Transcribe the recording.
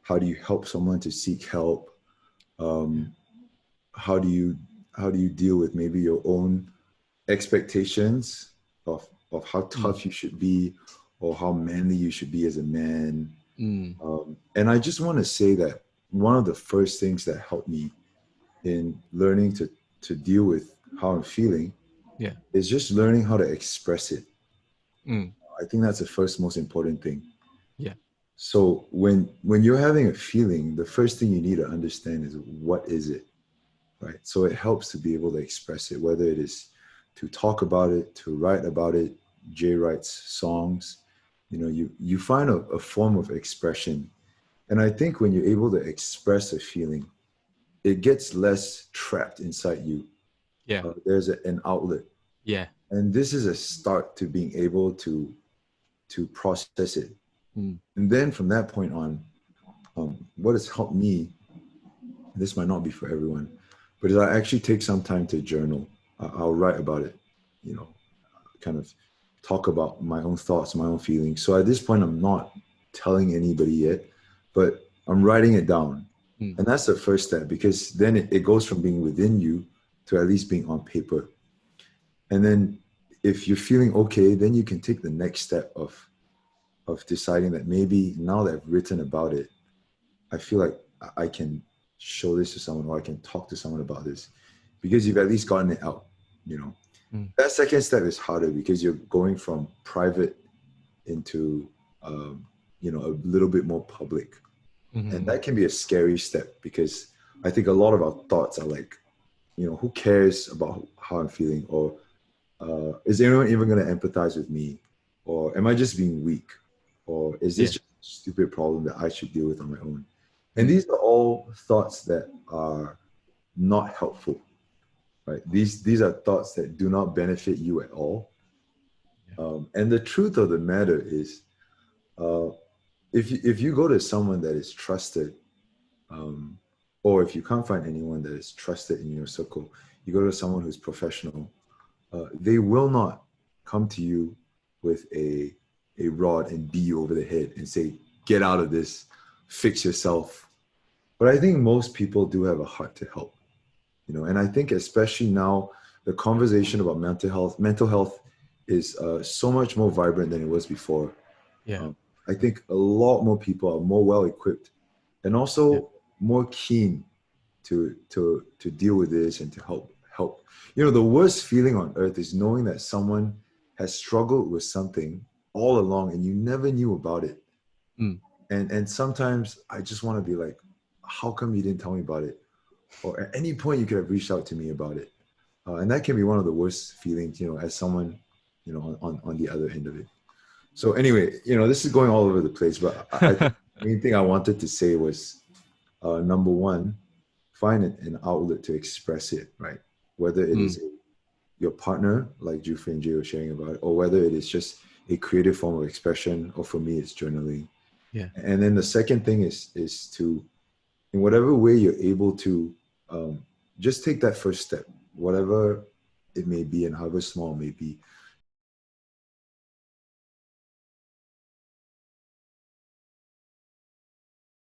How do you help someone to seek help? Um, how do you deal with maybe your own expectations of how Mm. tough you should be or how manly you should be as a man? Mm. And I just want to say that one of the first things that helped me in learning to deal with how I'm feeling Yeah. is just learning how to express it. Mm. I think that's the first most important thing. Yeah. So when you're having a feeling, the first thing you need to understand is what is it, right? So it helps to be able to express it, whether it is to talk about it, to write about it. Jay writes songs. You find a form of expression. And I think when you're able to express a feeling, it gets less trapped inside you. Yeah. There's an outlet. Yeah. And this is a start to being able to process it. Mm. And then from that point on, what has helped me, this might not be for everyone, but is I actually take some time to journal. I'll write about it, you know, kind of talk about my own thoughts, my own feelings. So at this point, I'm not telling anybody yet, but I'm writing it down. Mm. And that's the first step because then it goes from being within you to at least being on paper. And then if you're feeling okay, then you can take the next step of deciding that maybe now that I've written about it, I feel like I can show this to someone or I can talk to someone about this because you've at least gotten it out, you know. Mm. That second step is harder because you're going from private into, a little bit more public. And Mm-hmm. that can be a scary step because I think a lot of our thoughts are like, who cares about how I'm feeling? Or is anyone even going to empathize with me? Or am I just being weak? Or is this Yeah. just a stupid problem that I should deal with on my own? And Mm. these are all thoughts that are not helpful, right? These are thoughts that do not benefit you at all. Yeah. And the truth of the matter is, uh, if you go to someone that is trusted, um, or if you can't find anyone that is trusted in your circle, you go to someone who's professional. They will not come to you with a rod and beat you over the head and say, "Get out of this, fix yourself." But I think most people do have a heart to help, and I think especially now the conversation about mental health is so much more vibrant than it was before. Yeah. um, I think a lot more people are more well equipped and Yeah. also more keen to deal with this and to help. The worst feeling on earth is knowing that someone has struggled with something all along and you never knew about it. Mm. And sometimes I just want to be like, how come you didn't tell me about it? Or at any point you could have reached out to me about it. And that can be one of the worst feelings, as someone, on the other end of it. So anyway, this is going all over the place, but I think the main thing I wanted to say was, number one, find an outlet to express it, right? Whether it Mm. is your partner, like Jufri and Jay were sharing about, or whether it is just a creative form of expression, or for me, it's journaling. Yeah. And then the second thing is to, in whatever way you're able to, just take that first step, whatever it may be and however small it may be.